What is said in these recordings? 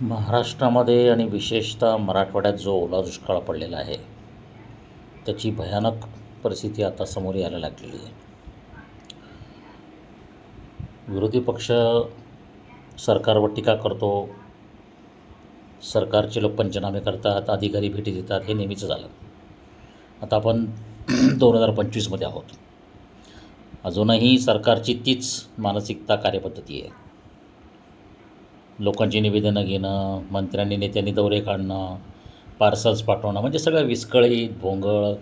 महाराष्ट्रामध्ये आणि विशेषतः मराठवाड्यात जो ओला दुष्काळ पडलेला आहे त्याची भयानक परिस्थिती आता समोर यायला लागलेली आहे. विरोधी पक्ष सरकारवर टीका करतो, सरकारचे लोक पंचनामे करतात, अधिकारी भेटी देतात, हे नेहमीचं झालं. आता आपण 2025मध्ये आहोत. अजूनही सरकारची तीच मानसिकता, कार्यपद्धती आहे. लोकांची निवेदनं घेणं, मंत्र्यांनी नेत्यांनी दौरे काढणं, पार्सल्स पाठवणं, म्हणजे सगळं विस्कळीत, भोंगळ,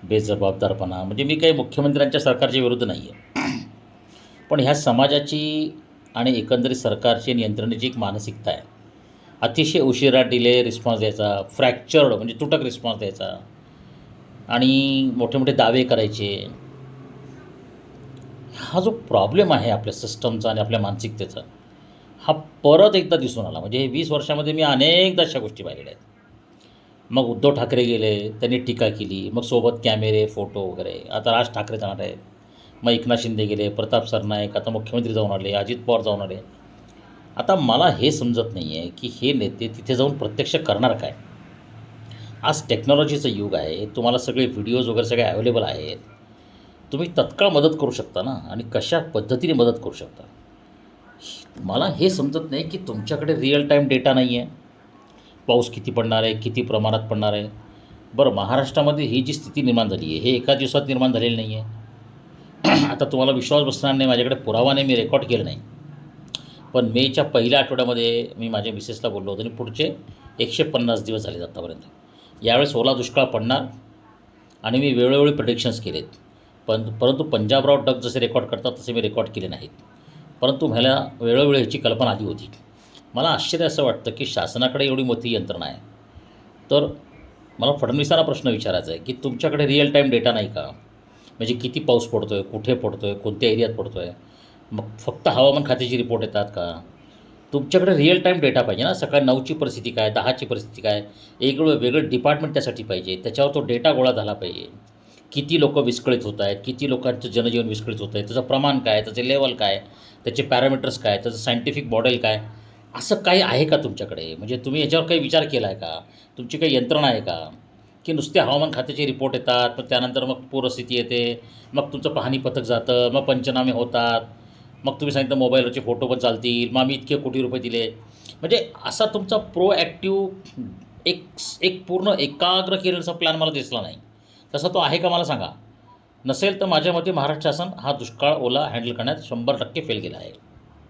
बेजबाबदारपणा. म्हणजे मी काही मुख्यमंत्र्यांच्या सरकारच्या विरुद्ध नाही आहे, पण ह्या समाजाची आणि एकंदरीत सरकारची आणि यंत्रणेची एक मानसिकता आहे. अतिशय उशिरा डिले रिस्पॉन्स द्यायचा, फ्रॅक्चर्ड म्हणजे तुटक रिस्पॉन्स द्यायचा आणि मोठे मोठे दावे करायचे. हा जो प्रॉब्लेम आहे आपल्या सिस्टमचा आणि आपल्या मानसिकतेचा, हा परत एकदा दिसून आला. म्हणजे 20 वर्षामध्ये मी अनेकदा अशा गोष्टी पाहिलेल्या आहेत. मग उद्धव ठाकरे गेले, त्यांनी टीका केली, मग सोबत कॅमेरे, फोटो वगैरे. आता राज ठाकरे जाणार आहेत, मग एकनाथ शिंदे गेले, प्रताप सरनाईक, आता मुख्यमंत्री जाऊन आले, अजित पवार जाऊन आले. आता मला हे समजत नाही आहे की हे नेते तिथे जाऊन प्रत्यक्ष करणार काय. आज टेक्नॉलॉजीचं युग आहे, तुम्हाला सगळे व्हिडिओज वगैरे सगळे अवेलेबल आहेत. तुम्ही तत्काळ मदत करू शकता ना, आणि कशा पद्धतीने मदत करू शकता. मला हे समजत नाही की तुमच्याकडे रिअल टाईम डेटा नाही आहे. पाऊस किती पडणार आहे, किती प्रमाणात पडणार आहे. बरं, महाराष्ट्रामध्ये ही जी स्थिती निर्माण झाली आहे, हे एका दिवसात निर्माण झालेली नाही आहे. आता तुम्हाला विश्वास बसणार नाही, माझ्याकडे पुरावा नाही, मी रेकॉर्ड केलं नाही. पण मेच्या पहिल्या आठवड्यामध्ये मी माझ्या मिसेसला बोललो होतो आणि पुढचे 150 दिवस झाले आत्तापर्यंत. यावेळेस ओला दुष्काळ पडणार आणि मी वेळोवेळी प्रेडिक्शन्स केलेत. परंतु पंजाबराव डक जसे रेकॉर्ड करतात तसे मी रेकॉर्ड केले नाहीत. परंतु मला वेळोवेळी ह्याची कल्पना आली होती. मला आश्चर्य असं वाटतं की शासनाकडे एवढी मोठी यंत्रणा आहे, तर मला फडणवीसांना प्रश्न विचारायचा आहे की तुमच्याकडे रिअल टाईम डेटा नाही का. म्हणजे किती पाऊस पडतो आहे, कुठे पडतो आहे, कोणत्या एरियात पडतो आहे. मग फक्त हवामान खात्याची रिपोर्ट येतात का. तुमच्याकडे रिअल टाईम डेटा पाहिजे ना. सकाळी 9ची परिस्थिती काय, 10ची परिस्थिती काय, वेगळं डिपार्टमेंट त्यासाठी पाहिजे. त्याच्यावर तो डेटा गोळा झाला पाहिजे. किती लोक विस्कळीत होत आहेत, किती लोकांचं जनजीवन विस्कळीत होतं आहे, त्याचं प्रमाण काय, त्याचे लेवल काय, त्याचे पॅरामीटर्स काय, त्याचं सायंटिफिक मॉडेल काय. असं काही आहे का तुमच्याकडे. म्हणजे तुम्ही याच्यावर काही विचार केला आहे का. तुमची काही यंत्रणा आहे का, की नुसते हवामान खात्याचे रिपोर्ट येतात, मग त्यानंतर मग पूरस्थिती येते, मग तुमचं पाहणी पथक जातं, मग पंचनामे होतात, मग तुम्ही सांगितलं मोबाईलवरचे फोटो पण चालतील, मग आम्ही इतके कोटी रुपये दिले. म्हणजे असा तुमचा प्रोॲक्टिव्ह एक एक पूर्ण एकाग्र केलेला प्लॅन मला दिसला नाही. तसा तो आहे का मला सांगा. नसेल तर माझ्या मते महाराष्ट्र शासन हा दुष्काळ ओला हँडल करण्यात 100% फेल गेला आहे.